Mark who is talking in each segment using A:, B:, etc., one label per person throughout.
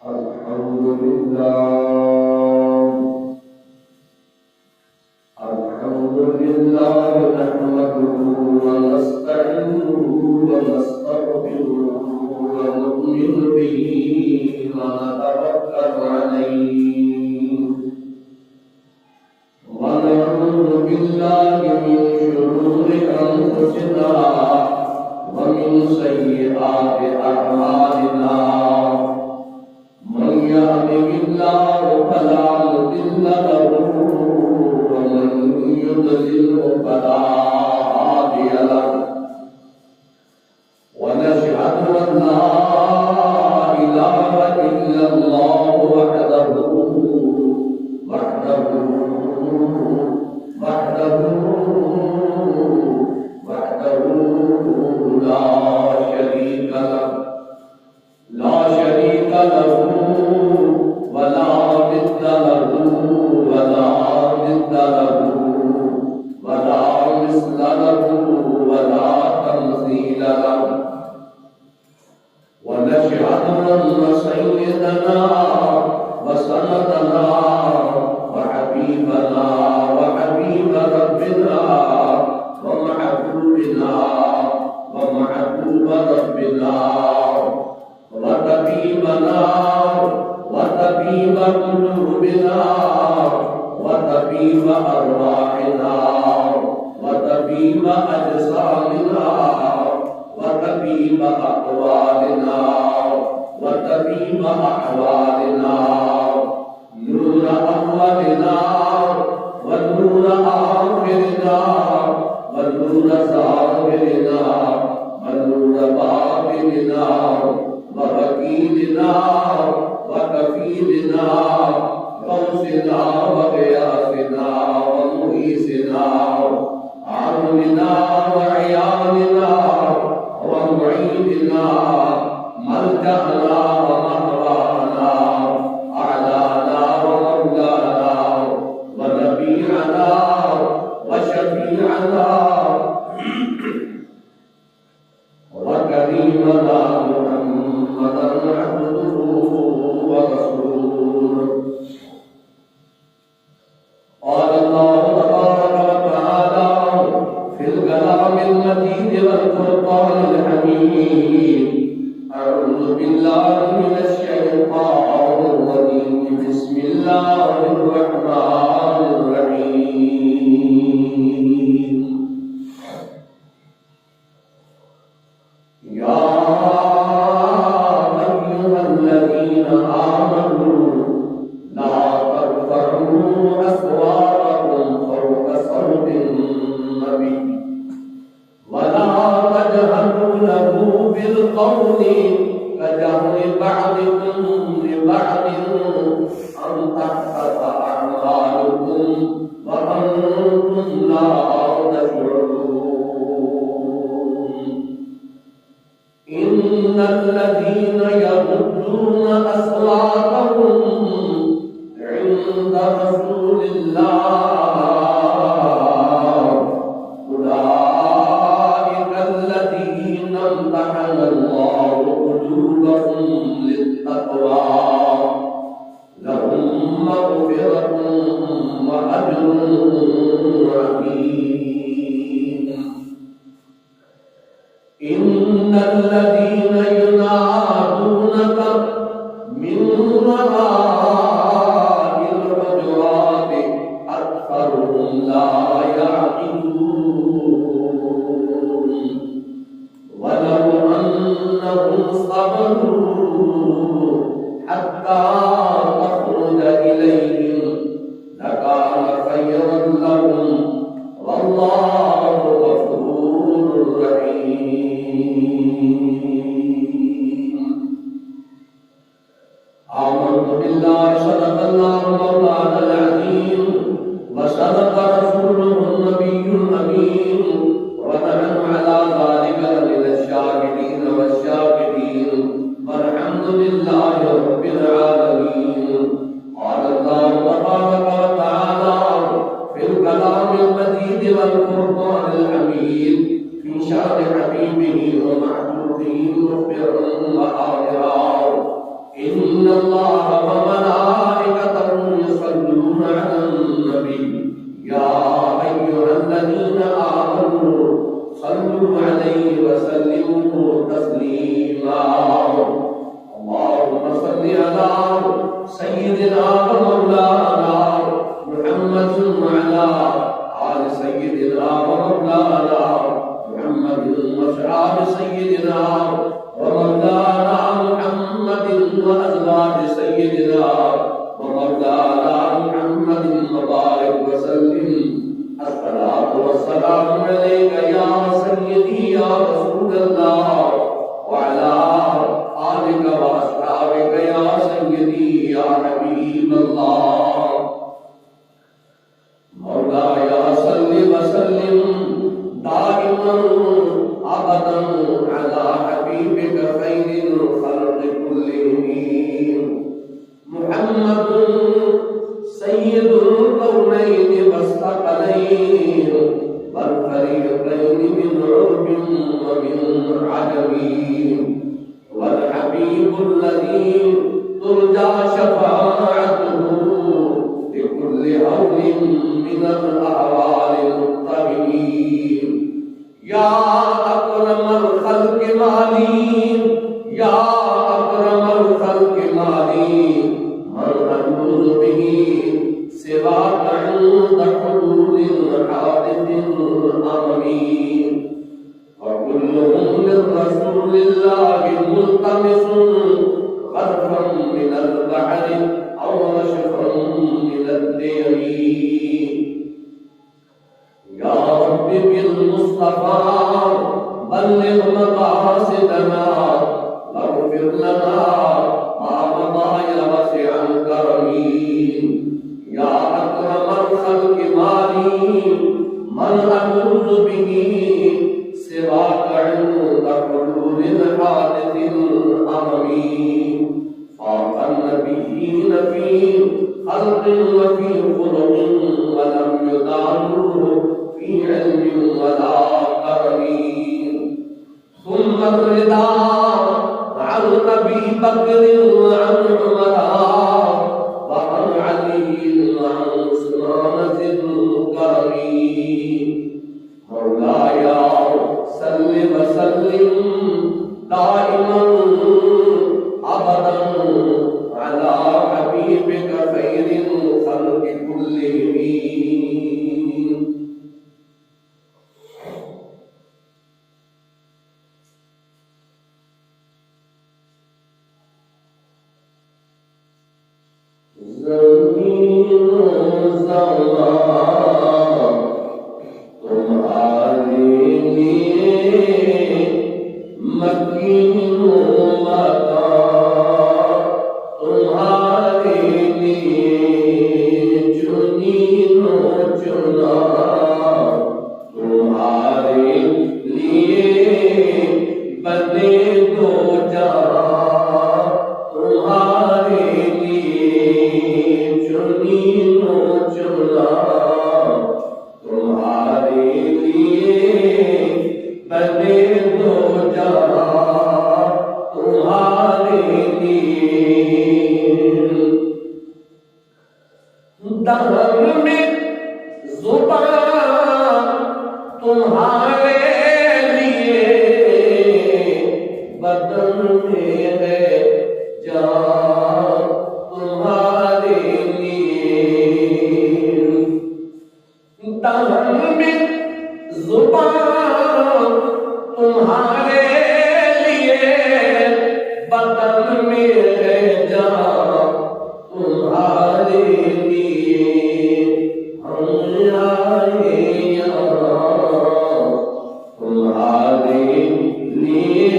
A: الحمد لله نحمده ونستعينه ونستغفره ونؤمن به ونتوكل عليه ونعوذ بالله من شرور أنفسنا ومن سيئات أعمالنا من يهده الله فلا مضل له ومن يضلل فلا هادي له ونشهد أن لا إله إلا الله وحده لا شريك له ولا ضد له ولا مثل له ولا تمثيل له ونشهد أن سيدنا وسندنا وحبيبنا وحبيب ربنا ومحبوبنا ومحبوب ربنا وطبيبنا وطبيب قلوبنا وطبيب أرواحنا وطبيب أجسامنا وطبيب أقوالنا وطبيب أحوالنا نور أولنا ونور آخرنا ونور ظاهرنا ونور باطننا ووكيلنا وكفيلنا غوثنا وغياثنا ومغيثنا عوننا وعياننا ومعيننا ملجأنا ومأوانا أعلانا ومولانا ونبينا وشفيعنا وكريمنا محمدا عبده ورسوله قال الله تبارك وتعالى في الكلام المجيد والفرقان الحميد أعوذ بالله من الشيطان الرجيم بسم الله الرحمن الرحيم يا أيها الذين آمنوا لا ترفعوا أصواتكم فوق صوت النبي ولا تجهروا له بالقول كجهر بعضكم لبعض أن تحبط أعمالكم وأنتم لا تشعرون إن الذين يغضون أصواتهم عند رسول الله أولئك الذين امتحن الله قلوبهم للتقوى لهم مغفرة وأجر عظيم إن الذين ينادونك من وراء الحجرات أكثرهم لا يعقلون ولو أنهم صبروا حتى تخرج إليهم لكان خيرا لهم والله غفور رحيم آمنت بالله صدق الله مولانا العظيم وصدق رسوله النبي الأمين ونحن على ذلك من الشاهدين والشاكرين والحمد لله رب العالمين إن الله وملائكته يصلون على النبي يا أيها الذين آمنوا صلوا عليه وسلموا تسليما اللهم صل على سيدنا ومولانا محمد وعلى آل سيدنا ومولانا محمد وأصحاب سيدنا ومولانا محمد وأزواج سيدنا ومولانا محمد وبارك وسلم الصلاة والسلام عليك يا سيدي يا رسول الله وعلى آلك وأصحابك يا سيدي يا حبيب الله مولاي صل وسلم دائما أبدا على حبيبك خير الخلق كلهم محمد سيد الكونين والثقلين والفريقين من عرب ومن عجم والحبيب الذي ترجى شفاعته لكل هول من الأهوال المضطربين يا أكرم الخلق مالي يا أكرم الخلق مالي من ألوذ به سواك عند حلول حادث أمين وكلهم للرسول الله ملتمس غرفا من البحر أو رشفا من الديم يا رب بالمصطفى بلغ مقاصدنا واغفر لنا ما مضى يا واسع الكرم يا أكرم الخلق مالي من أعوذ به سواك عند حلول الحادث الأمم فاق النبيين في خلق وفي خلق ولم يدانوه في علم ولا كرم ثم الرضا عن أبي بكر وعن عمر وعن علي وعن عثمان ذي الكرم مولاي صل وسلم دائما أبدا على حبيبك خير الخلق كلهم زمین زمان تمہارے لیے مکین و مکان تمہارے لیے چنین و چنا تمہارے لیے بنے دو جہاں تمہارے چنین و چنا تمہارے لیے بنے دو جہاں تمہارے لیے دہن میں زبان تمہارے لیے بدن میں ہے جان تمہارے دہن میں زبان تمہارے لیے بدن میں ہے جان تمہارے لیے ہم آئے یہاں تمہارے لیے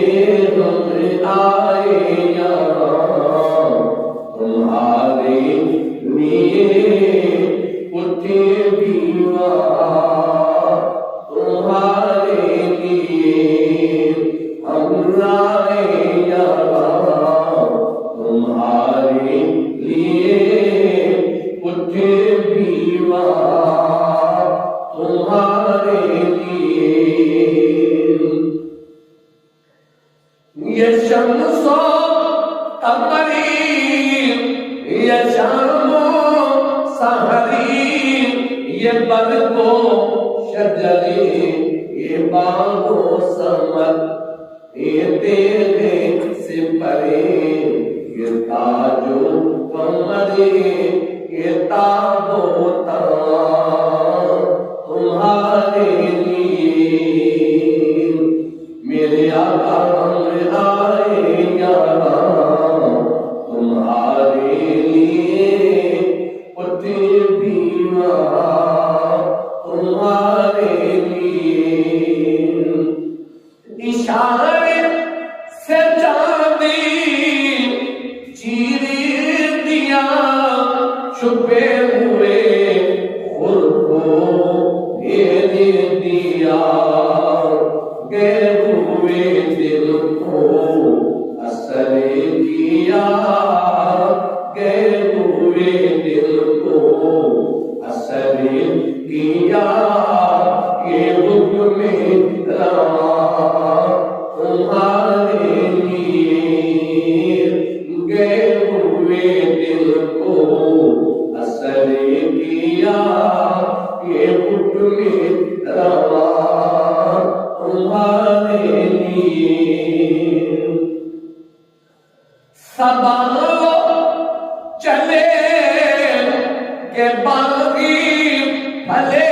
A: ہم آئے یہاں تمہارے لیے اٹھے تمہارے لیے ہم آئے یہاں تمہارے لیے اٹھے بیوہ تمہارے لیے یہ شمس و قمری یہ برگ و شجری یہ باغ و ثمر یہ تیرے سپرے یہ تاج و کمر یہ تاب و تاج تمہارے لیے میرے آقا ہم آئے یہاں تمہارے لیے اٹھے بیمار تمہارے لیے اشارے سے چاندی چیر دیا چھپے ہوئے خود کو پھیر دیا گئے ہوئے دل کو اثر کیا گئے ہوئے دل کو اثر کیا یہ حکم رواں تمہارے لیے گئے ہوئے دل کو اثر کیا یہ حکم رواں تمہارے لیے سبا چلے کہ باغی پھلے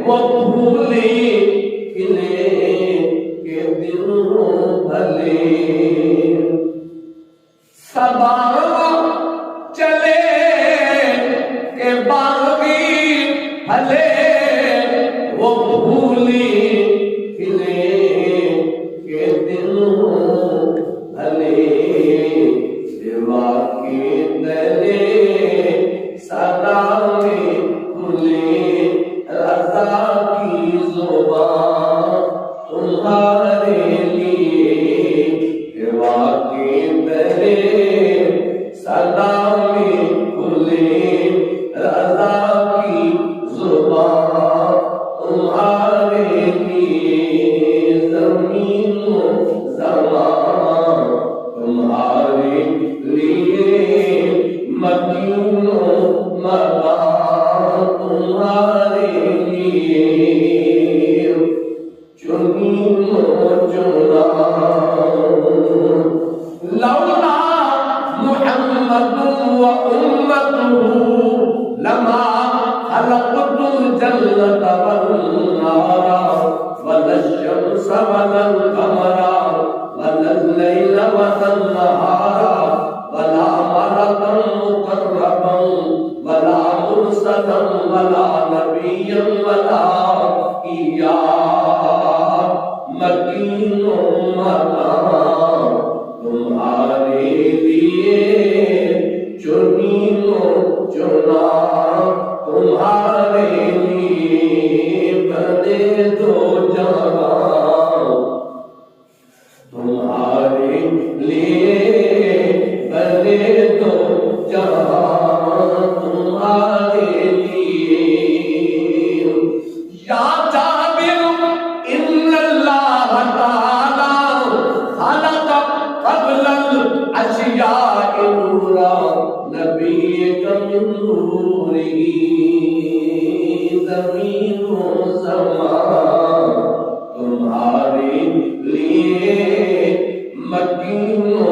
A: وہ پھولی کھلے کہ دل بھلے سبا چلے کہ باغی پھلے وہ پھولی کھلے کہ دل بھلے سوا کے تلے صدا میں کھلے رضا کی زبان تمہارے لیے سوا کے تلے صدا میں کھلے رضا کی زبان تمہارے لیے زمین و زمان تمہارے لیے مدین و مکان تمہارے لیے چنین و چنا لولا محمد و امته لما خلقت الجنة والنار ولا الشمس ولا القمر ولا الليل ولا النهار ولا ملكا مقربا ولا مرسلا ولا نبيا ولا إياه مكين مكان تمہارے لیے چنین و چنا تمہارے لیے بنے دو جہاں تمہارے لیے بنے دو جہاں تمہارے لیے یا جابر ان اللہ تعالی خلق قبل الاشیاء نورا نبی من نورہ زمین و زمان تمہارے لیے مکین و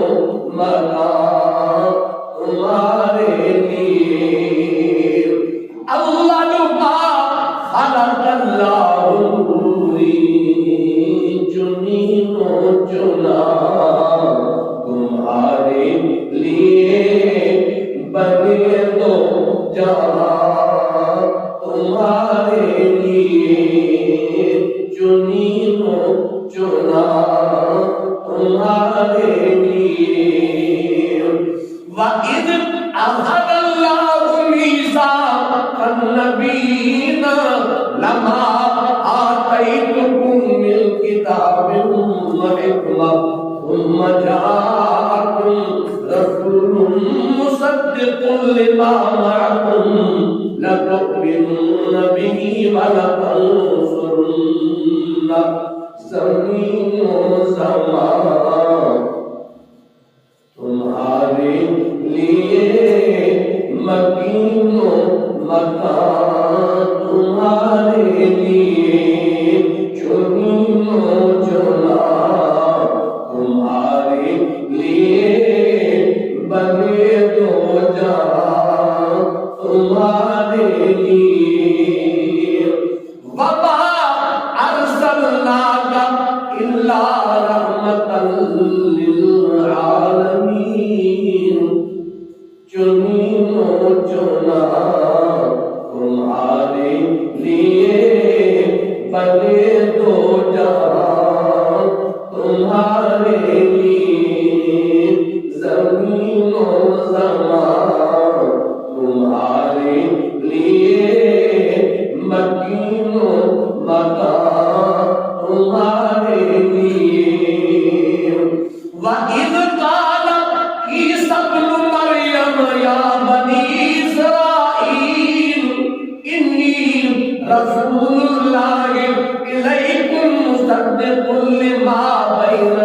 A: مکان تمہارے لیے اول ما خلق اللہ نوری جنین و جنا تمہارے لیے بنے دو جہاں تمہارے لیے چنین و چنا تمہارے لیے وَإِذْ أَخَذَ اللَّهُ مِيثَاقَ النَّبِيِّينَ لَمَا آتَيْتُكُم مِّن كِتَابٍ وَحِكْمَةٍ ثم جاءكم رسول مصدق لما معكم لتؤمنن به ولتنصرنه زمین و زمان تمہارے لیے مکین و مکان مصدق لما بين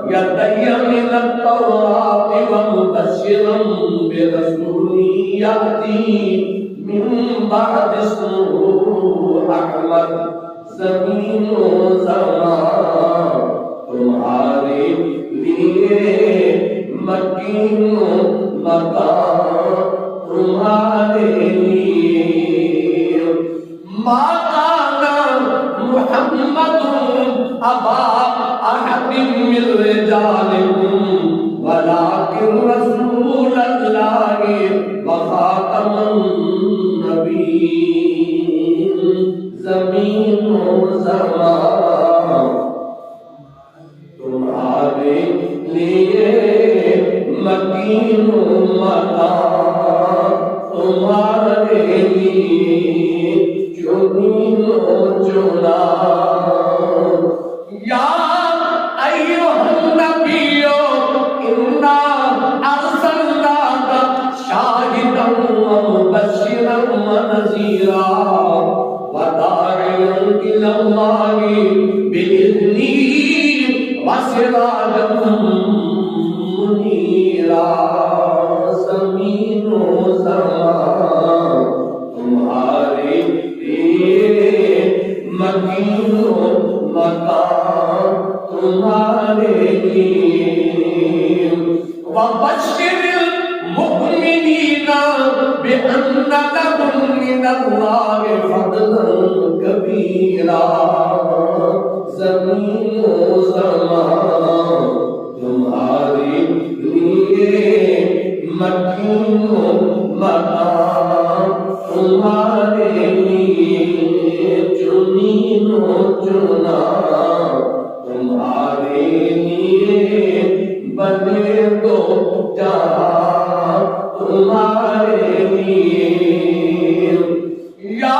A: يدي من التوراة ومبشرا برسول يأتي من بعد اسمه أحمد زمین و زمان تمہارے لیے مکین و مکان تمہارے لیے ما کان محمد ابا احد من رجالکم ولکن رسول اللہ وخاتم النبیین زمین و زمان تمہارے لیے مکین و مکان تمہارے لیے چنین و چنا یا ایھا النبی انا ارسلناک شاہدا ومبشرا ونذیرا وداعیا الی اللہ بإذنہ وسراجا منیرا زمین و زمان تمہارے لیے مکین و مکان تمہارے لیے وبشر المؤمنین بأن لهم من اللہ فضلا کبیرا زمین و زمان تمہارے لیے مکین و مکان تمہارے لیے چنین و چنا تمہارے لیے بنے دو جہاں تمہارے لیے یا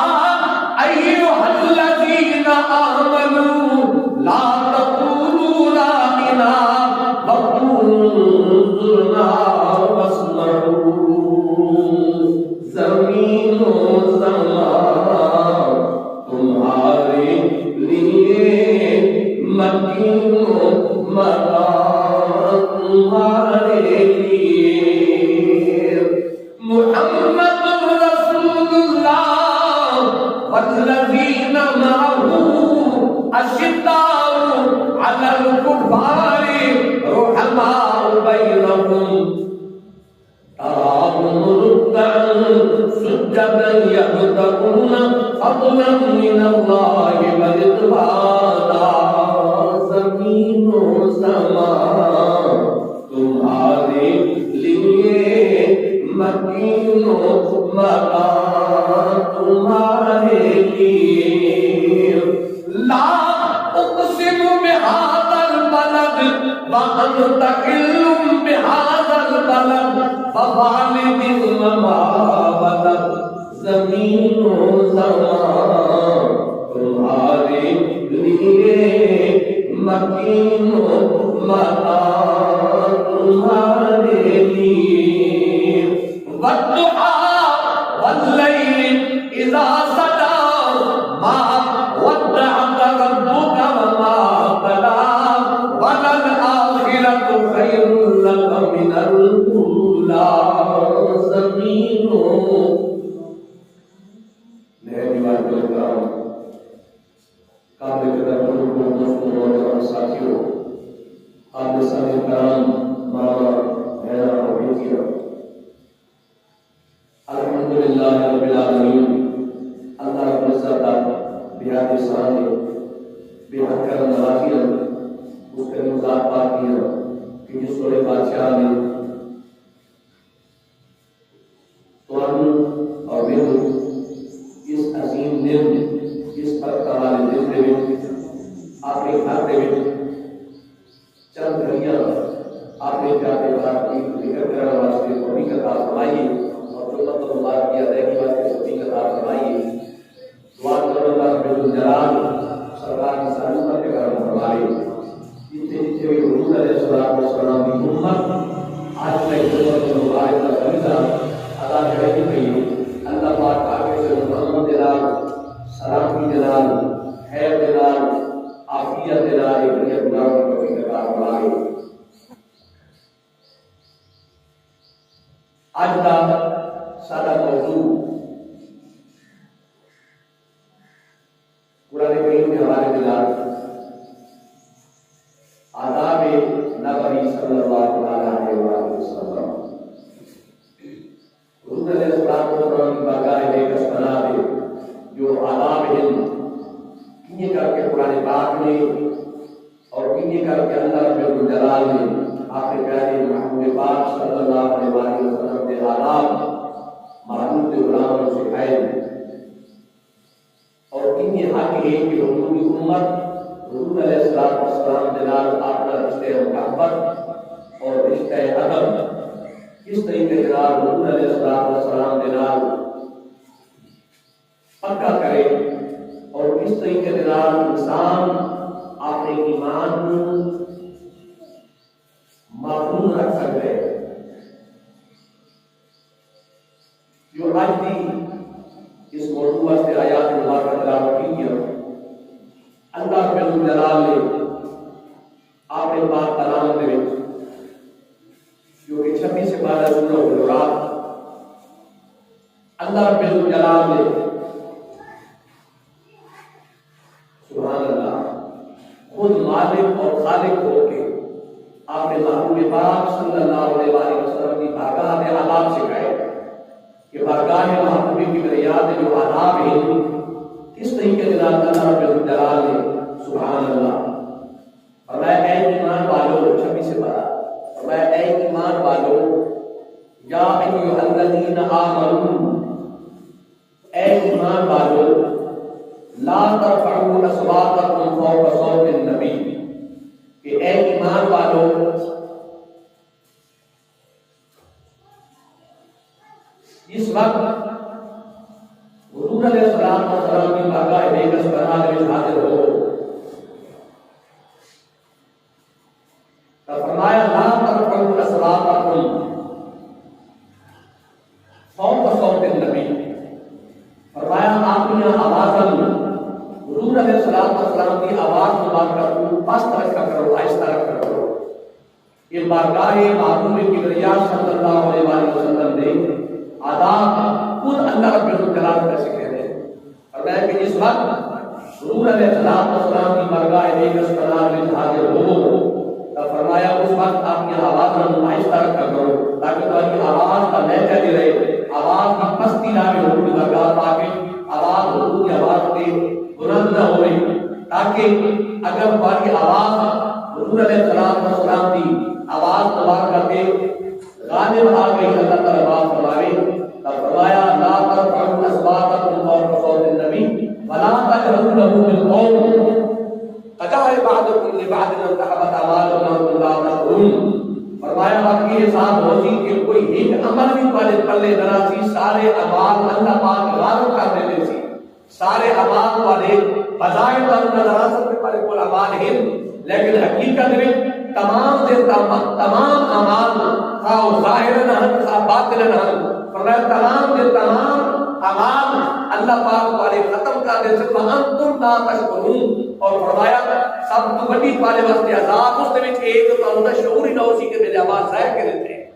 A: ایھا الذین آمنوا لا تقولوا راعنا وقولوا انظرنا واسمعوا زمین و زمان تمہارے لیے مکین و مکان تمہارے لیے محمد رسول اللہ والذین معه اشداء علی الکفار رحماء بینہم تراہم رکعا سجدا یبتغون فضلا من اللہ ورضوانا زمین و زمان تمہارے لیے مکین و مکان تمہارے لیے لا اقسم بہذا البلد وانت حل بہذا البلد ووالد وما ولد زمین و زمان تمہارے لیے مکین و مکان تمہارے لیے والضحیٰ واللیل اذا سجی ما ودعک ربک وما قلی وللآخرۃ خیر لک من الأولی زمین قابل قدر بزرگوں دوستوں اور ساتھیوں آپ نے ساتھ کرام ماما بہنا اور بیٹیاں الحمدللہ رب العالمین اللہ رب العزت بیاد سانے بیاد کرم نوازیاں اس کے مزاد پاک دیا کہ جس سورے بادشاہ نے توانو اور بیدو اس عظیم دن اس پر کمال دن دے آپ نے گھر دے چند گھڑیاں آپ نے جاتے بات کی ذکر کرنے واسطے سبھی کا کار فرمائیے اور جو مطلب اللہ کیا رہنے واسطے سبھی کا کار فرمائیے دعا کرنے اللہ بیت الجلال سرکار کی سالومت کے کرم فرمائے جتنے جتنے بھی حضور علیہ السلام کی امت آج میں حضور مبارک کا فریضہ ادا کرنے کے لیے اللہ پاک آگے سے محمد جلال سلام کی جلال خیر جلال عافیت جلال اج کا سارا موضوع قرآن کریم کے حوالے کے ساتھ آداب نبوی صلی اللہ علیہ وسلم حضور علیہ السلام کی بارگاہ میں ایک بنا دے جو آداب ہیں کنیے کر کے قرآن پاک میں اور کنیے کر کے اللہ رب الجلال میں آپ کے پیارے محبوب پاک صلی اللہ علیہ وسلم کے آداب معلوم کے غلام سکھائے اور کنیے حق ہے کہ حضور کی امت حضور علیہ السلام جلال اپنا رشتہ محبت اور رشتہ ادب اس طریقے سے حضور علیہ السلام جلال پکا کرے اور اس طریقے سے انسان اپنے ایمان معقول رکھ سکے جو آج بھی اس موضوع سے آیات مبارکہ تلاوت کی ہے اللہ رب الجلال نے اپنے پاک کلام میں جو کہ 26 سے 12 سورہ الحجرات اللہ رب الجلال نے سبحان اللہ خود مالک اور خالق ہو کے آپ نے محبوب پاک صلی اللہ علیہ وسلم کی بارگاہ میں آداب سکھائے کہ بارگاہ محبوب کی بنیاد جو آداب ہیں کس طریقے سے اللہ رب الجلال نے سبحان اللہ فرمایا اے ایمان والو 26 سے 12 فرمایا اے ایمان والو یا ایھا الذین آمنوا اے ایمان والو لا ترفعوا اصواتکم فوق صوت النبی کہ اے ایمان والو اس وقت حضور علیہ السلام کی بارگاہ میں ایک بنا میں حاضر ہو تو فرمایا لا ترفعوا اصواتکم فوق صوت النبی فرمایا آپ نے آواز حضور علیہ السلام کی آواز مبارکہ کو پست رکھا کرو آہستہ رکھا کرو یہ بارگاہ محبوب کبریا صلی اللہ علیہ وسلم نے آداب خود اللہ رب الجلال کا سکھے ہیں اور میں کہ اس وقت حضور علیہ السلام کی بارگاہ میں حاضر ہو تو فرمایا اس وقت آپ کی آواز آہستہ رکھا کرو تاکہ تمہاری آواز کا لہجہ بھی رہے آواز کی پستی نہ بھی حضور کی بارگاہ تاکہ آواز حضور کی آواز سے بلند نہ ہوئے تاکہ اگر تمہاری آواز حضور علیہ السلام کی آواز مبارکہ کے غالب آ گئی اللہ تعالیٰ بات فرمائے تو فرمایا لا ترفعوا اصواتکم فوق صوت النبی ولا تجهروا له بالقول كجهر بعضكم لبعض ان تحبط اعمالكم وانتم لا تشعرون فرمایا آپ کے ساتھ ہوتی کہ کوئی ایک عمل بھی تمہارے پلے نہ سی سارے اعمال اللہ پاک غالب کر دیتے سی سارے اعمال والے بظاہر نظر آ سکتے پر کوئی اعمال ہیں لیکن حقیقت میں تمام اعمال خواہ ظاہرا خواہ باطنا فرمایا تمام اعمال اللہ پاک والے ختم کر دے سے انتم لا تشکرون اور فرمایا سب تو بڑی والے واسطے عذاب اس وچ ایک تو شعور ہی نہ ہو سی کہ میرے اعمال ضائع کر دیتے ہیں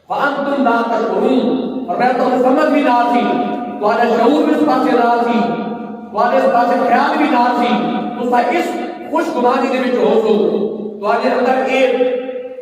A: وانتم لا تشکرون فرمایا تو سمجھ بھی نہ تھی تمہارا شعور بھی اس پاسے نہ تھی تمہارے اس پاسے خیال بھی نہ تھی تسا اس خوش گمانی دے وچ ہو سو تمہارے اندر ایک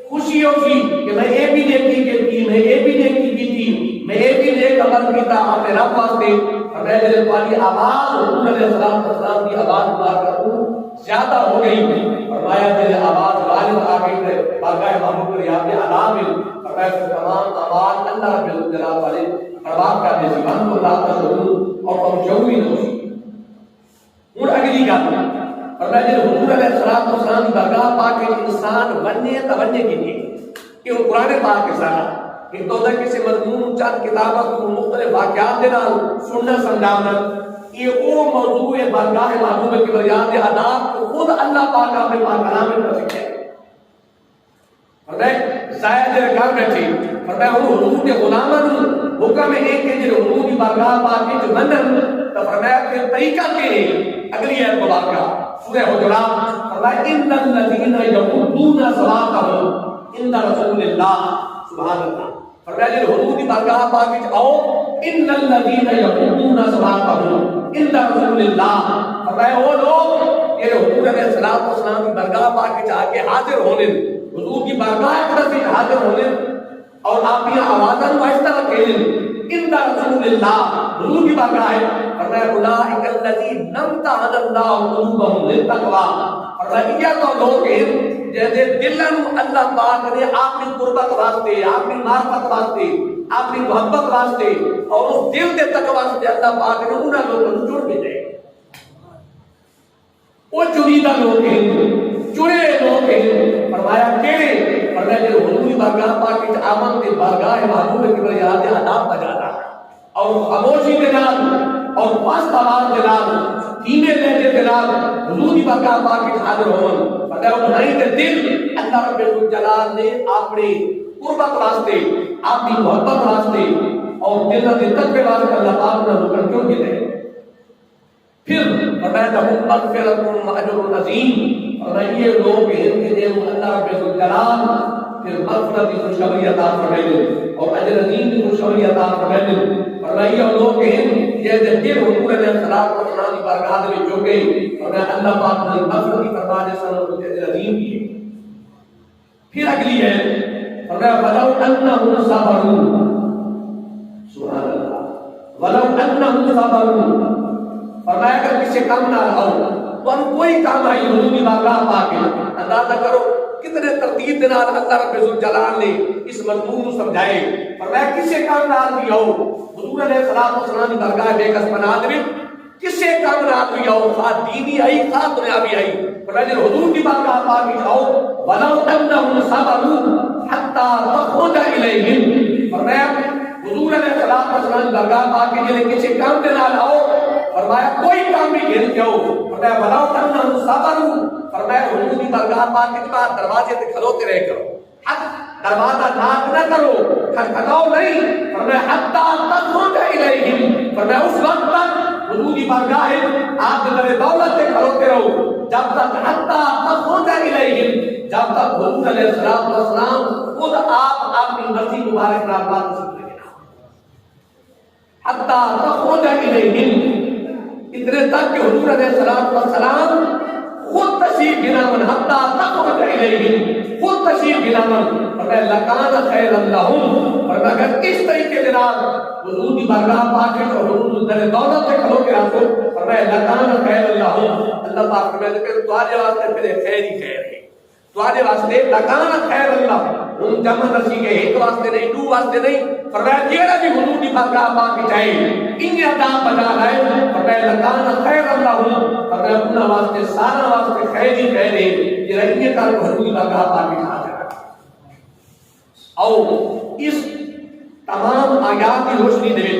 A: خوشی ہو سی کہ میں یہ بھی نیکی کی میں یہ بھی نیکی کی تھی میں یہ بھی نیک عمل کیتا اپنے رب واسطے اور میں جب تمہاری آواز حضور علیہ السلام کی آواز مبارکہ کو زیادہ ہو گئی فرمایا میرے آواز غالب آ گئی ہے بارگاہ محبوب کی یاد علام فرمایا تمام آواز اللہ رب الجلال والے پرواز کرنے سے من کو لاتا ضرور اور تم شعوری نہ ہوئی اور اگلی گل فرمایا جب حضور علیہ السلام کی بارگاہ پاک انسان بننے توجہ کی تھی کہ وہ قرآن پاک کے ساتھ کہ تو نہ کسی مضمون چند کتابوں کو مختلف واقعات دینا سننا سمجھانا یہ وہ موضوع بارگاہ محبوب کی بریاد آداب کو خود اللہ پاک اپنے پاک کلام میں کر سکتے ہیں فرمایا زائد کر بیٹھے فرمایا وہ حضور کے غلاموں حکم ایک کہ جو حضور کی بارگاہ پاک کے جو منن تو فرمایا کہ طریقہ کے اگلی ہے مبارکہ سورہ حجرات فرمایا ان الذين يغضون صلاتهم عند رسول اللہ سبحان اللہ فرمایا جی حضور دی بارگاہ پاک وچ آؤ ان الذین یقولون صلاتهم عند رسول اللہ، فرمایا وہ لوگ یہ حضور علیہ الصلوۃ والسلام کی بارگاہ پاک وچ آ کے حاضر ہونے، حضور کی بارگاہ وچ حاضر ہونے اور آپ کی آوازاں واسطہ کہنے عند رسول اللہ، حضور کی بارگاہ ہے، فرمایا اولئک الذین امتحن اللہ قلوبهم للتقوی، فرمایا یہ تو لوگ ہیں جیسے دلن اللہ پاک نے اپنی قربت واسطے، اپنی معرفت واسطے، اپنی محبت واسطے اور اس دل دے تقوی واسطے اللہ پاک نے انہاں لوگوں کو چن بھیجے، وہ چنیدہ لوگ ہیں، چنے لوگ ہیں، فرمایا کیڑے، فرمایا جو حضور کی بارگاہ پاک وچ آمن تے بارگاہ محبوب کی بریاد آداب بجانا اور خاموشی کے نال اور پست آواز کے نال دھیمے لہجے کے نال حضور کی بارگاہ پاک وچ حاضر ہون، فرمایا انہاں دے دل اللہ رب الجلال نے اپنی قربت واسطے، اپنی محبت واسطے اور دل دے تقوی واسطے اللہ پاک نے حکم کیوں کیتے ہیں۔ پھر فرمایا لہم مغفرۃ و اجر عظیم، اور یہ لوگ ہیں کہ جنہیں اللہ رب الجلال پھر مغفرت کی خوشخبری عطا فرمائے اور اجر عظیم کی خوشخبری عطا فرمائے، فرمایا یہ لوگ ہیں جیسے دل حضور علیہ الصلوۃ والسلام کی بارگاہ میں جو گئے، فرمایا اللہ پاک نے مغفرت کی فرمانے سے اجر عظیم کی۔ پھر اگلی ہے فرمایا ولو انہم صبروا، سبحان اللہ، ولو انہم صبروا، فرمایا اگر کسی کام نہ رہا تو ہم کوئی کام آئی حضور کی بارگاہ پاک ہے، اندازہ کرو کتنے ترتیب کے نال اللہ رب الجلال نے اس مضمون کو سمجھائے، فرمایا کسی کام نہ بھی ہو حضور علیہ الصلوۃ والسلام کی بارگاہ بے کس پناہ میں کسی کام نہ بھی ہو، خواہ دینی آئی خواہ دنیاوی آئی، فرمایا جب حضور کی بارگاہ پاک میں آؤ ولو انہم صبروا حتی تخرج الیہم، فرمایا حضور علیہ الصلوۃ والسلام کی بارگاہ پاک میں جنہیں کسی کام کے نال آؤ، فرمایا کوئی کام بھی گھر کے ہو، فرمایا ولو انہم صبروا، فرمایا حضور کی بارگاہ پاک کے بعد دروازے تے کھلوتے رہ کرو، دروازہ ناک نہ کرو، کھٹکھٹاؤ نہیں، فرمایا حتی تخرج الیہم، فرمایا اس وقت تک حضور کی بارگاہ آپ در دولت سے کھلوتے رہو جب تک حتی تخرج الیہم، جب تک حضور علیہ الصلوۃ والسلام خود آپ اپنی مرضی مبارک نال بات سنتے ہیں، حتی تخرج الیہم، اتنے تک کہ حضور علیہ الصلوۃ والسلام خود تشریف بنامن حتی تخرج الیہم، خود تشریف بنامن، فرمایا لکان خیر لہم، فرمایا اگر اس طریقے کے نال حضور کی بارگاہ پاک اور حضور در دولت سے کھلو کے رکھو، فرمایا لکان خیر لہم، اللہ پاک فرمایا کہ تمہارے واسطے پھر خیر ہی خیر ہے، تمہارے واسطے لکان خیر اللہ، ان جمع رسی کے ایک واسطے نہیں، دو واسطے نہیں، فرمایا جیڑا بھی حضور کی بارگاہ پاک کی چاہے ان ادا بجا لائے، فرمایا لکان خیر اللہ، فرمایا انہاں واسطے سارا واسطے خیر ہی خیر ہے، یہ رہیے کر حضور کی بارگاہ پاک کی حاضر ہے۔ اور اس تمام آیات کی روشنی دے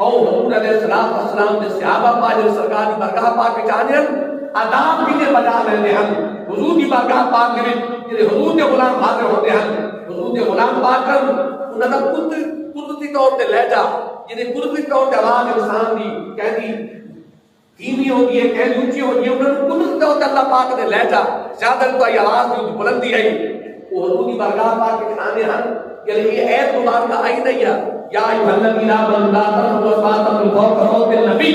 A: اور حضور علیہ الصلوۃ والسلام نے صحابہ پاک سرکار کی بارگاہ پاک کے جانے آداب بھی نے بجا لینے ہیں، حضور کی بارگاہ پاک میں حضور کے غلام حاضر ہوتے ہیں، حضور کے غلام پاک کر انہوں نے قدرتی طور پہ لہجہ جنہیں قدرتی طور پہ آواز انسان دی کہنی دھیمی ہوتی ہے، کہنی اونچی ہوتی ہے، انہوں نے قدرتی طور پہ اللہ پاک نے لہجہ زیادہ تو آواز دی بلندی ہے، وہ حضور کی بارگاہ پاک کے جانے ہیں، یعنی یہ ایت مبارکہ آئی نہیں ہے یا ایھا الذین آمنوا لا ترفعوا اصواتکم فوق صوت النبی،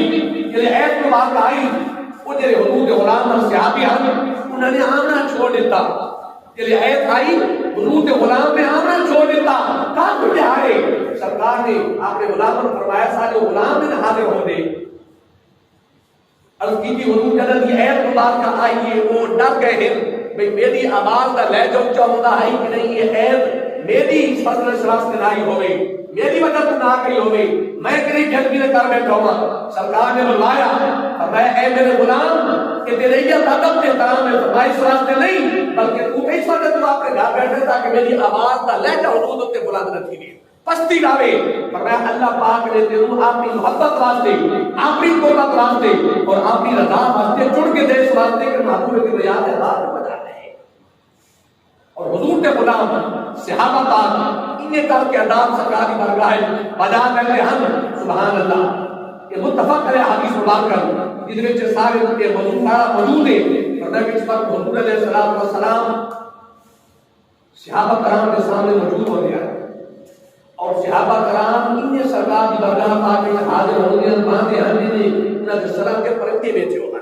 A: یہ ایت مبارکہ آئی وہ جڑے حضور کے غلام اور صحابی ہیں انہوں نے آمنا چھوڑ دیتا، یہ ایت آئی حضور کے غلام نے آمنا چھوڑ دیتا، کہاں کچھ آئے سرکار نے آپ نے غلام نے فرمایا سارے غلام نے حاضر ہو دے، عرض کی تھی حضور جنت کی ایت مبارکہ آئی ہے وہ ڈر گئے ہیں بھئی میری آواز کا لہجہ اونچا ہوتا ہے کہ نہیں، یہ ایت میری فضل شراس سے نائی ہوئے، میری وجہ تو نہ کری ہوئے، میں کری جلدی نے کر بیٹھا ہوں، سرکار نے بلوایا، فرمایا اے میرے غلام کہ تیرے یہ ادب سے احترام ہے، فرمایا اس راستے نہیں بلکہ تو اس وجہ تو آپ نے گھر بیٹھے تاکہ میری آواز کا لہجہ حضور تے بلند نہ تھی پستی گاوے، فرمایا اللہ پاک نے تیروں اپنی محبت واسطے، اپنی قربت واسطے اور اپنی رضا واسطے چڑ کے دے اس واسطے کہ محبوب کی ریاض ہاتھ میں بجا رہے ہیں، اور حضور کے غلام صحابہ پاک انہیں کر کے اداب سرکار کی بارگاہ بجا کرتے ہم سبحان اللہ، یہ متفق ہے حدیث مبارک کر جس میں سارے کے موجود ہے، فرمایا کہ اس وقت حضور علیہ الصلوۃ والسلام صحابہ کرام کے سامنے موجود ہو گیا اور صحابہ کرام انہیں سرکار کی برگاہ پاک کے حاضر ہونے باندھے ہنے نے انہاں دے سران کے پرندے بیٹھے ہونا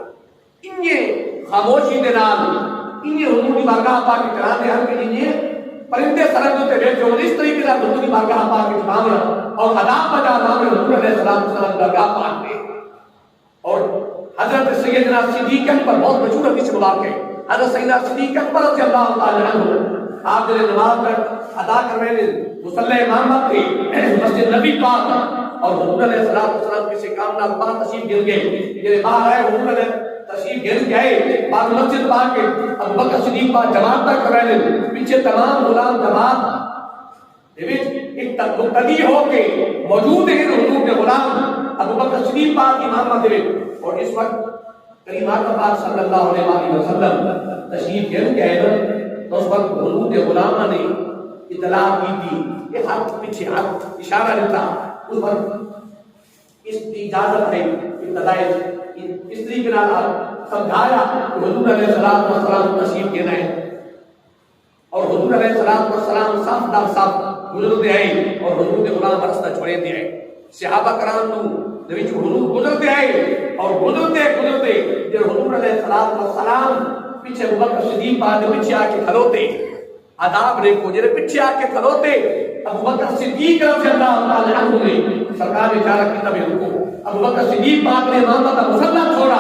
A: انہیں خاموشی دے نال انہیں حضور کی بارگاہ پاک کے چلانے ہن کے انہیں پرندے سرن تے بیٹھے ہو اس طریقے سے حضور کی بارگاہ پاک کے سامنے اور ادا بجا سامنے حضور علیہ السلام بارگاہ پاک میں اور حضرت سیدنا صدیق اکبر بہت مشہور حدیث مبارک ہے حضرت سیدنا صدیق اکبر رضی اللہ تعالی عنہ آپ نے نماز ادا کرنے میں مصلی امامت تھی مسجد نبی پاک اور حضور علیہ السلام کسی کام نہ باہر تشریف گر گئے یہ باہر آئے حضور علیہ تشریف گر گئے بعد مسجد پاک کے ابو بکر صدیق پاک جماعت تک کر رہے ہیں پیچھے تمام غلام جماعت ایک مقتدی ہو کے موجود ہیں حضور کے غلام ابو بکر صدیق پاک امامت دے اور اس وقت کریم آقا پاک صلی اللہ علیہ وسلم تشریف گر گئے تو اس وقت حضور کے غلامہ نے اطلاع کی تھی کہ ہاتھ پیچھے ہاتھ اشارہ دیتا اس وقت اس کی اجازت ہے ابتدائی اس طریقے سے سمجھایا کہ حضور علیہ السلام تشریف گر رہے ہیں اور حضور علیہ السلام صاف دار صاف گزرتے آئے اور حضور کے غلام رستہ چھوڑے دے آئے صحابہ کرام تو نبی حضور گزرتے آئے اور گزرتے جب حضور علیہ السلام پیچھے ابو بکر صدیق پاک پیچھے آ کے کھلوتے آداب ریکھو جڑے پیچھے آ کے کھلوتے ابو بکر صدیق رضی اللہ تعالی عنہ نے سرکار نے اشارہ کیا تھا رکو ابو بکر صدیق پاک نے امامت کا مسلح چھوڑا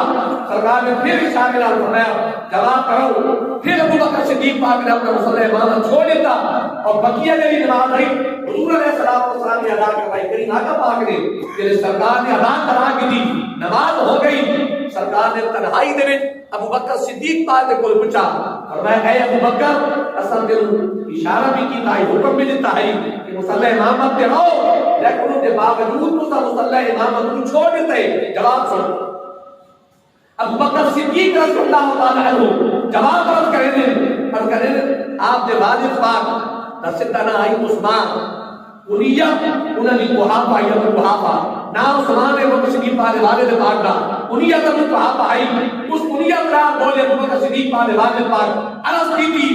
A: سرکار نے پھر اشارے نال فرمایا جواب کرو پھر ابو بکر صدیق پاک نے اپنا مسلح امامت چھوڑ دیتا اور بقیہ نے نماز پڑھی حضور علیہ السلام نے ادا کروائی کریم آقا پاک نے کہ سرکار نے ادا کرا کے دی نماز ہو گئی سرکار نے تنہائی دے وچ ابو بکر صدیق پاک نے کوئی پوچھا اور میں اے ابو بکر اصل دے اشارہ بھی کیتا ہے حکم بھی دیتا ہے کہ مصلی امامت تے رہو لیکن ان کے باوجود تو مصلی امامت کو چھوڑ دیتے ہیں جواب سنو ابو بکر صدیق رضی اللہ تعالی عنہ جواب عرض کریں آپ دے والد پاک رسدنا آئی عثمان انیہ انہوں نے قحافہ یا قحافہ نام عثمان ہے وہ صدیق پاک والد پاک دا انیہ تب قحافہ آئی اس انیہ طرح بولے ابو بکر صدیق پاک والد پاک عرض کی تھی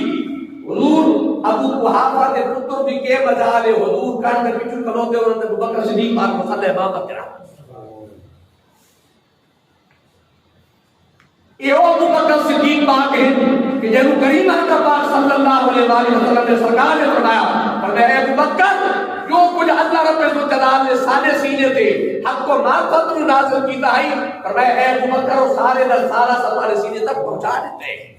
A: حضور ابو قحافہ دے پتر بھی کے مجالے حضور کان دے پیچھے کھلوتے اور ابو بکر صدیق پاک مصلی امامت کرا یہ ابو بکر صدیق پاک ہے کہ جنہوں کریم آقا پاک صلی اللہ علیہ وسلم نے سرکار نے فرمایا اے ابو بکر جو کچھ اللہ رب الجلال نے سارے سینے تھے حق کو معرفت میں نازل کیتا ہے فرمایا اے ابو بکر وہ سارے دا سارا سارے سینے تک پہنچا دیتے ہیں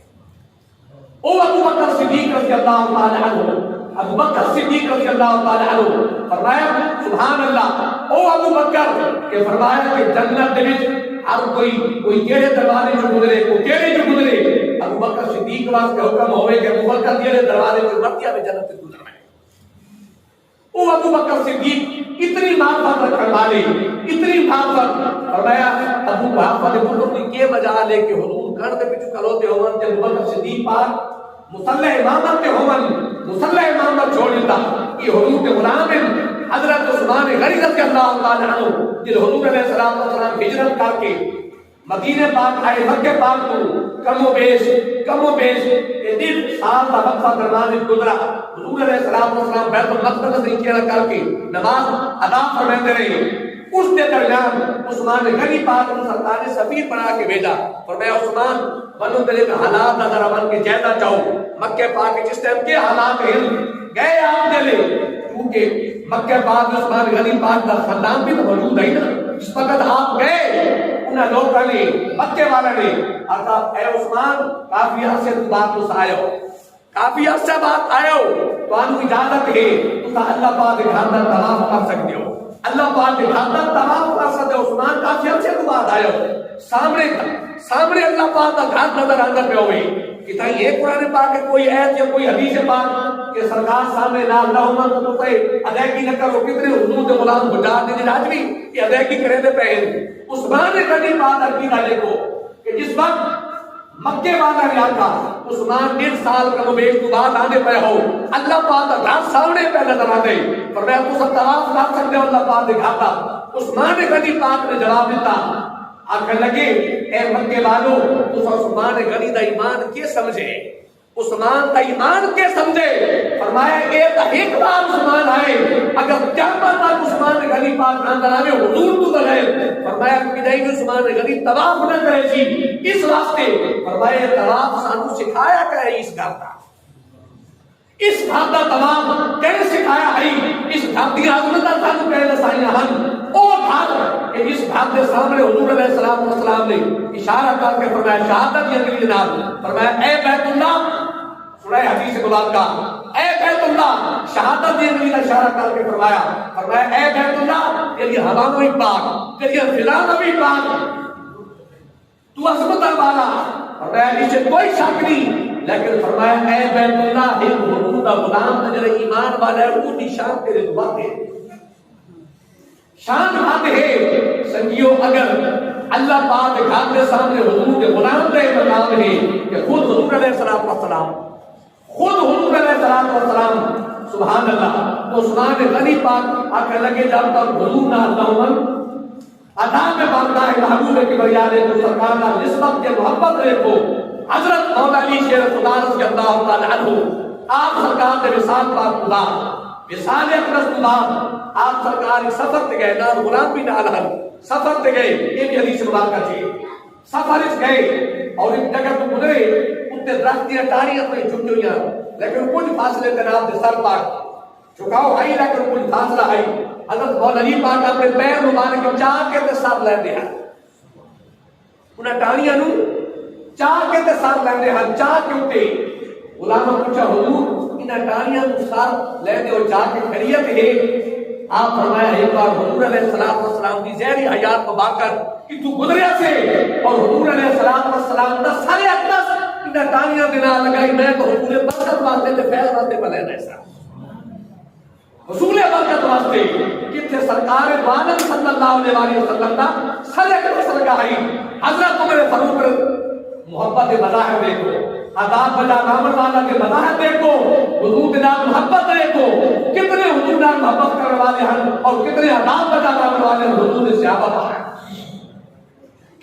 A: او ابو بکر صدیق رضی اللہ تعالی عنہ ابو بکر صدیق رضی اللہ تعالی عنہ فرمایا سبحان اللہ او ابو بکر کہ فرمایا کہ جنت دے وچ ہر کوئی کیڑے دروازے جو گزرے کو کیڑے جو گزرے ابو بکر صدیق واسطے حکم ہوئے کہ ابو بکر کیڑے دروازے جو مرتیا میں جنت سے گزرنا ہے او ابو بکر صدیق اتنی معرفت رکھنے والے اتنی معرفت فرمایا ابو بکر نے پتر کی کے بجا لے کے حضور گھر کے پیچھے کھلوتے ہون جب ابو بکر صدیق پاک مصلی امامت کے ہون مصلی امامت چھوڑ دیتا یہ حضور کے غلام ہیں حضرت عثمان غنی رضی اللہ تعالی عنہ جن حضور علیہ السلام ہجرت کر کے مدینے پاک آئے مکے پاک کو کم و بیش 1.5 سال کا وقفہ درمیان گزرا حضور علیہ السلام بیت المقدس سے کیا کر کے نماز ادا فرماتے رہے اس کے درمیان عثمان غنی پاک کو سرکار نے سفیر بنا کے بھیجا فرمایا عثمان بنو دل کے حالات نظر بن کے جائزہ چاہو مکے پاک جس ٹائم کے حالات ہیں گئے آپ چلے کیونکہ مکہ پاک میں عثمان غنی پاک کا خاندان بھی تو موجود ہے نا اس وقت آپ گئے انہیں لوگوں نے مکے والا نے کہا اے عثمان کافی عرصے تو بات تو آئے ہو کافی عرصے بات آئے ہو تو آپ کو اجازت ہے تو اللہ پاک کے خاندان طواف کر سکتے ہو اللہ پاک کے خاندان طواف کر سکتے ہو عثمان کافی عرصے تو بات آئے ہو سامنے اللہ پاک کا گھر نظر اندر پہ ہوئی کہ تھا یہ قرآن پاک ہے کوئی ایت یا کوئی حدیث پاک کہ سرکار سامنے لا اللہم تو تے ادائیگی نہ کرو کتنے حضور کے غلام بجا دے راجوی کہ ادائیگی کرے دے پہن عثمان غنی بات عقیدہ دیکھو کہ جس وقت مکے والا علاقہ عثمان 1.5 سال کا مبیش تو بعد آنے پہ ہو اللہ پاک کا گھر سامنے پہ نظر آتے فرمایا تو سب طواف کر سکتے ہو اللہ پاک دکھاتا عثمان غنی پاک نے جواب دیتا آخر لگے اے مکے والوں تو عثمان غنی دا ایمان کیا سمجھے عثمان کا ایمان کے سمجھے. فرمایا ایک بار عثمان آئے اگر قیامت تک عثمان غنی پاک نہ کراوے حضور تو بغیر فرمایا کہ نہیں عثمان غنی طواف نہ کرے جی اس واسطے. فرمایا طواف سانو سکھایا کہ اس گھر کا اس گھر کا طواف کہنے سکھایا ہے اس گھر کی عظمت سانو کہنے دسائیاں ہن اور گھر کہ اس گھر کے سامنے حضور علیہ السلام والسلام نے اشارہ کر کے فرمایا شہادت یہ نبی جناب فرمایا اے بیت اللہ سورہ حدیث مبارکہ اے بیت اللہ شہادت یہ نبی کا اشارہ کر کے فرمایا اے بیت اللہ یہ حرام بھی پاک یہ فضا بھی پاک تو عظمت والا. فرمایا اس سے کوئی شک نہیں لیکن فرمایا اے بیت اللہ ایک حضور کا غلام جڑا ایمان والا ہے وہ نشان تیرے دعا ہے شان بات ہے سنگیو. اگر اللہ پاک گھر کے سامنے حضور کے غلام کا مقام ہے کہ خود حضور علیہ السلام والسلام خود حضور علیہ السلام سبحان اللہ تو عثمان غنی پاک آکر لگے جب تک حضور نہ اللہ عطا میں بارگاہ محبوب کبریا نے تو سرکار کا نسبت کے محبت رکھو. حضرت مولا علی شیر خدا رضی اللہ تعالی عنہ آپ سرکار کے وصال پاک خدا وصال اقدس خدا آپ سرکار ایک سفر تے گئے نال غلام بھی نال ہن سفر تے گئے یہ بھی حدیث مبارکہ تھی سفر اس گئے اور ایک جگہ تو گزرے اتنے درخت کی ٹاہنیاں اپنی جھکی ہوئی لیکن کچھ فاصلے جناب دے سر پاک جھکاؤ ہے لیکن کچھ فاصلہ ہے. حضرت مولا علی پاک اپنے پیر مبارک چاہ کے تے سر لیندے ہیں انہاں ٹاہنیاں نو چاہ کے تے سر لیندے ہیں چاہ کے اوتے. غلام پوچھا حضور انہاں ٹاہنیاں نو سر لیندے ہو چاہ کے خیریت ہے؟ آپ فرمایا ایک بار حضور علیہ السلام کی زہری حیات مبارکہ کہ تو گزریا سے اور حضور علیہ السلام دا سارے اقدس انہاں ٹاہنیاں دے نال لگائی میں تو حضور برکت واسطے تے فیض واسطے پہ لینا ایسا حصول برکت واسطے کتنے سرکار عالم صلی اللہ علیہ وسلم دا صلی اللہ علیہ حضرت عمر فاروق محبت مظاہر دیکھو عذاب بجا نامت والا کے مظاہر دیکھو حضور کے نام محبت دیکھو کتنے حضور نام محبت کرنے والے ہیں اور کتنے عذاب بجا نامت والے حضور نے صحابہ پایا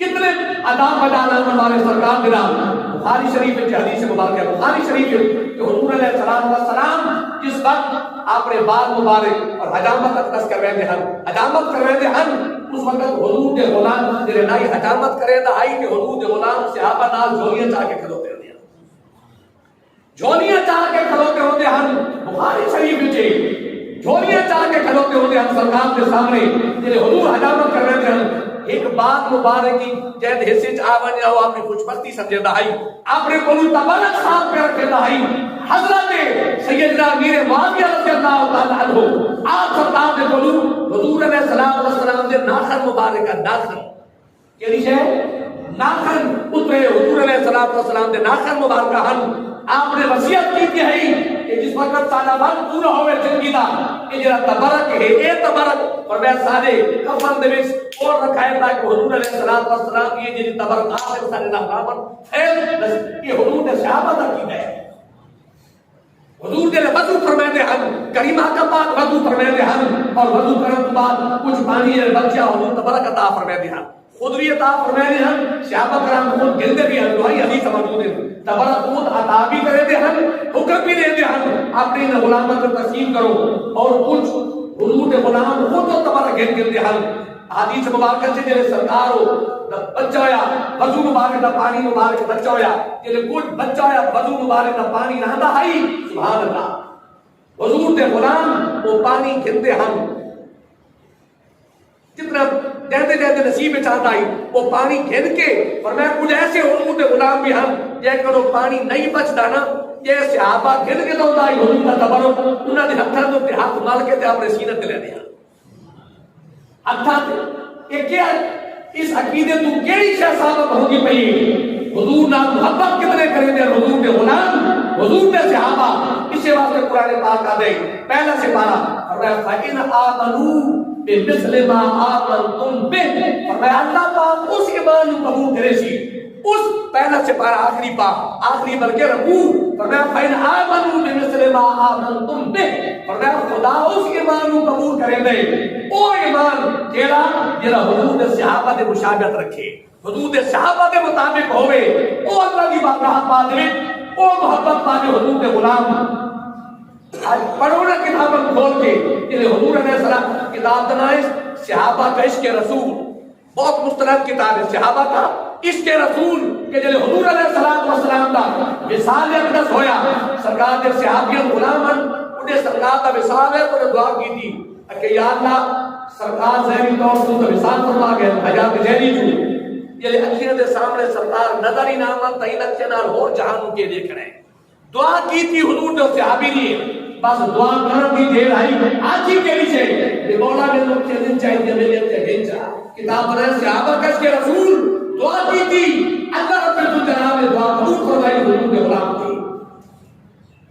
A: کتنے عذاب بجا نامت والے سرکار کے نام. بخاری شریف کی حدیث مبارک ہے بخاری شریف کہ حضور علیہ السلام جس وقت آپ نے بال مبارک اور حجامت اقدس کر رہے ہیں حجامت کر رہے ہیں اس وقت حضور کے غلام جنہیں نائی حجامت کرے دا آئی کہ حضور کے غلام صحابہ نال جھولیاں چاہ کے کھلوتے ہوتے ہیں جھولیاں چاہ کے کھلوتے ہوتے ہیں بخاری شریف میں جھولیاں چاہ کے کھلوتے ہوتے ہیں سرکار کے سامنے جنہیں حضور حجامت کر رہے ہیں. ایک بات مبارکی جہد حصے آوان جاؤ آپ نے کچھ پرتی سمجھے دائی آپ نے کلو تبارک صاحب پہ رکھے دائی حضرت سیدنا امیر معاویہ رضی اللہ تعالیٰ عنہ آپ سرکار نے کلو حضور علیہ السلام دے ناخن مبارکہ ناخن کیا دیش ہے ناخن اترے حضور علیہ السلام دے ناخن مبارکہ ہن آپ نے وصیت کی ہے کہ جس وقت سالہ بھر پورا ہوئے زندگی دا کہ جرا تبرک ہے اے تبرک اور میں سارے کفن دے وچ اور رکھائے تاکہ حضور علیہ السلام یہ جن تبرکات سے سارے نامن خیر یہ حضور نے صحابہ دا کی ہے حضور نے وضو فرمائے دے ہن کریمہ کا پاک وضو فرمائے دے ہن اور وضو کرنے کے بعد کچھ پانی بچیا حضور تبرک عطا فرمائے دے ہن خود بھی عطا فرمائے دے ہن صحابہ کرام خود گلدے بھی ہن دعائی حدیث موجود ہے تبرک خود عطا بھی کرے دے ہن حکم بھی دے دے ہن اپنی غلامت کو تسلیم کرو اور کچھ حضور کے غلام خود تبرک گل دے ہن حدیث مبارکہ سے جنہیں سرکار ہو بچہ ہویا وضو مبارک دا پانی مبارک بچہ ہویا جنہیں کچھ بچہ ہویا وضو مبارک دا پانی نہاں ہائی سبحان اللہ حضور کے غلام وہ پانی گھندے ہن جتنا دیتے دیتے نصیب چاہتا ہی وہ پانی گھن کے اور میں کچھ ایسے حضور کے غلام بھی ہم یہ کرو پانی نہیں بچتا نا یہ صحابہ گھن کے تو دائی حضور کا تبرک انہوں نے ہتھر تو ہاتھ مال کے تے اپنے سینہ تے لینے ہیں ہتھر یہ کیا اس عقیدے تو کیڑی شے ثابت ہوگی پئی حضور نال محبت کتنے کریں گے حضور کے غلام حضور کے صحابہ اسی واسطے قرآن پاک آ گئی پہلا سپارہ فرمایا فَإِنْ آمَنُوا بِمِثْلِ مَا آمَنْتُمْ بِهِ فرمایا اللہ پاک اس ایمان کو قبول کرے سی اس پہلا سپارہ آخری بلکہ رکوع فرمایا فَإِنْ آمَنُوا بِمِثْلِ مَا آمَنْتُمْ بِهِ فرمایا خدا اس ایمان کو قبول کرے دے او ایمان جیڑا حضور دے صحابہ دے مشابہت رکھے حضور دے صحابہ دے مطابق ہوئے او اللہ کی بارگاہ پا دے وہ محبت پانے حضور کے غلام آج پڑھو نا کتابیں کھول کے کہ حضور علیہ السلام کتاب کا نام صحابہ کا عشق رسول، بہت مستند کتاب ہے صحابہ کا عشق رسول کہ جلے حضور علیہ السلام کا وصال اقدس ہویا سرکار دے صحابیوں غلامن انہیں سرکار کا وصال ہے تو دعا کی تھی کہ یا اللہ سرکار ذہنی طور سے تو وصال فرما گئے حیات ذہنی جو یہ اکھیاں دے سامنے سرکار نظر ہی نہ آمد تین اکھیاں نال اور جہان کے دیکھ رہے دعا کی تھی حضور جو صحابی نے بس دعا کرن دی دیر آئی آج ہی کے لیے یہ مولا نے لوگ کے دن چاہیے میرے اپنے بھیجا کتاب رہے صحابہ کا کے رسول دعا کی تھی اللہ رب الجلال نے دعا قبول فرمائی حضور کے غلام تھی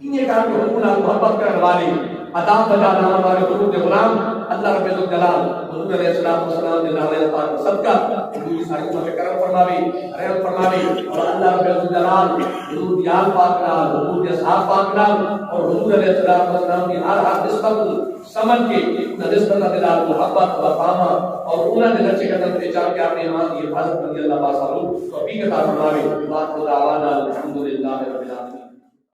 A: انہیں کہا کہ حضور نے محبت کرنے والے عطا بجا نام ہمارے حضور کے غلام اللہ رب الجلال حضور علیہ السلام نے نام پاک صدقہ حضور ساری امت کرم فرماوی رحمت فرماوی اور اللہ رب الجلال حضور یاد پاک نال حضور کے صاحب پاک نال اور حضور علیہ السلام کی ہر نسبت سمجھ کے نسبت دلال محبت و وفا اور انہوں نے رچے قدم پہ چاہ کے اپنے ایمان کی حفاظت کرنے اللہ پاک سالوں توفیق عطا فرماوی بات خدا الحمدللہ رب العالمین.